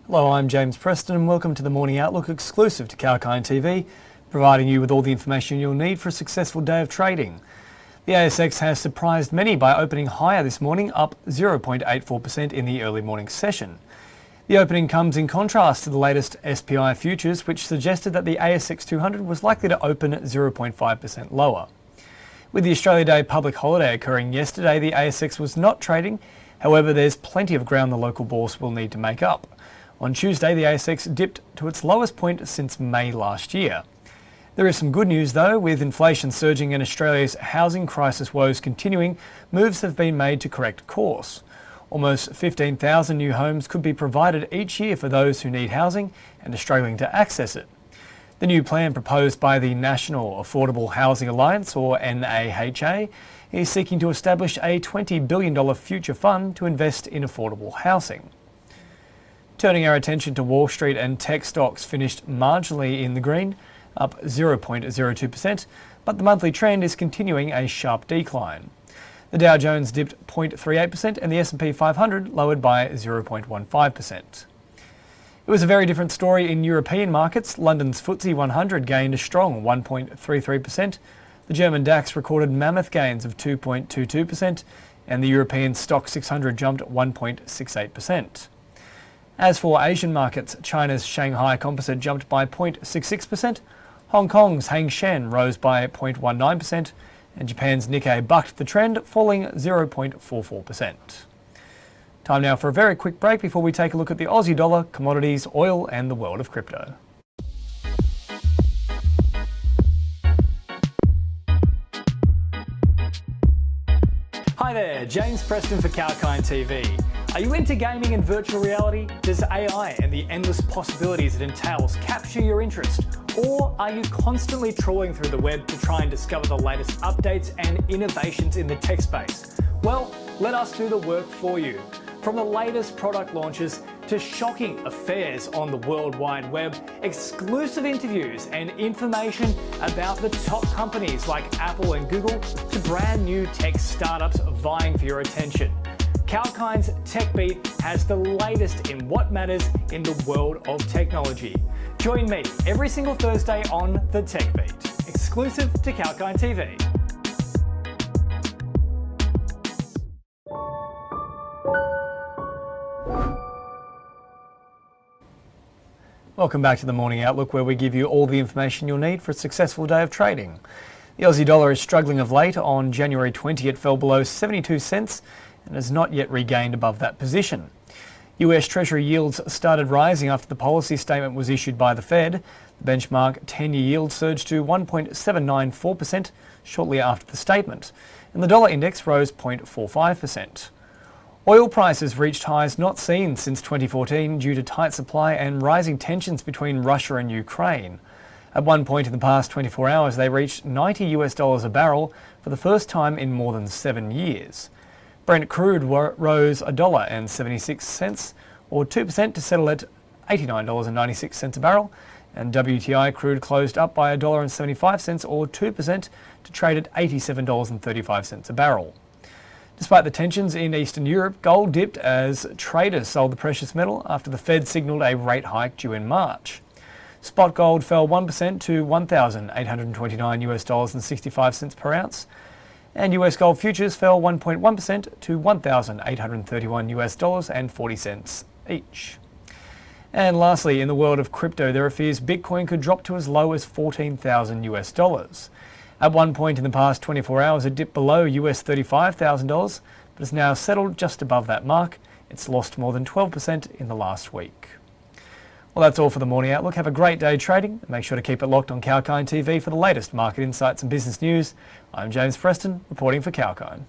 Hello, I'm James Preston and welcome to the Morning Outlook exclusive to Kalkine TV, providing you with all the information you'll need for a successful day of trading. The ASX has surprised many by opening higher this morning, up 0.84% in the early morning session. The opening comes in contrast to the latest SPI futures, which suggested that the ASX 200 was likely to open 0.5% lower. With the Australia Day public holiday occurring yesterday, the ASX was not trading. However, there's plenty of ground the local bourse will need to make up. On Tuesday, the ASX dipped to its lowest point since May last year. There is some good news though, with inflation surging and Australia's housing crisis woes continuing, moves have been made to correct course. Almost 15,000 new homes could be provided each year for those who need housing and are struggling to access it. The new plan proposed by the National Affordable Housing Alliance, or NAHA, is seeking to establish a $20 billion future fund to invest in affordable housing. Turning our attention to Wall Street, and tech stocks finished marginally in the green, up 0.02%, but the monthly trend is continuing a sharp decline. The Dow Jones dipped 0.38% and the S&P 500 lowered by 0.15%. It was a very different story in European markets. London's FTSE 100 gained a strong 1.33%. The German DAX recorded mammoth gains of 2.22%, and the European Stock 600 jumped 1.68%. As for Asian markets, China's Shanghai Composite jumped by 0.66%, Hong Kong's Hang Seng rose by 0.19%, and Japan's Nikkei bucked the trend, falling 0.44%. Time now for a very quick break before we take a look at the Aussie dollar, commodities, oil, and the world of crypto. Hi there, James Preston for Kalkine TV. Are you into gaming and virtual reality? Does AI and the endless possibilities it entails capture your interest? Or are you constantly trawling through the web to try and discover the latest updates and innovations in the tech space? Well, let us do the work for you. From the latest product launches to shocking affairs on the World Wide Web, exclusive interviews and information about the top companies like Apple and Google, to brand new tech startups vying for your attention. Kalkine's Tech Beat has the latest in what matters in the world of technology. Join me every single Thursday on the Tech Beat, exclusive to Kalkine TV. Welcome back to the Morning Outlook, where we give you all the information you'll need for a successful day of trading. The Aussie dollar is struggling of late. On January 20, it fell below 72 cents and has not yet regained above that position. US Treasury yields started rising after the policy statement was issued by the Fed. The benchmark 10-year yield surged to 1.794% shortly after the statement, and the dollar index rose 0.45%. Oil prices reached highs not seen since 2014 due to tight supply and rising tensions between Russia and Ukraine. At one point in the past 24 hours, they reached $90 a barrel for the first time in more than 7 years. Brent crude rose $1.76 or 2% to settle at $89.96 a barrel, and WTI crude closed up by $1.75 or 2% to trade at $87.35 a barrel. Despite the tensions in Eastern Europe, gold dipped as traders sold the precious metal after the Fed signalled a rate hike due in March. Spot gold fell 1% to $1,829.65 per ounce, and US gold futures fell 1.1% to $1,831.40 each. And lastly, in the world of crypto, there are fears Bitcoin could drop to as low as $14,000. At one point in the past 24 hours, it dipped below US $35,000, but has now settled just above that mark. It's lost more than 12% in the last week. Well, that's all for the Morning Outlook. Have a great day trading, and make sure to keep it locked on Kalkine TV for the latest market insights and business news. I'm James Preston, reporting for Kalkine.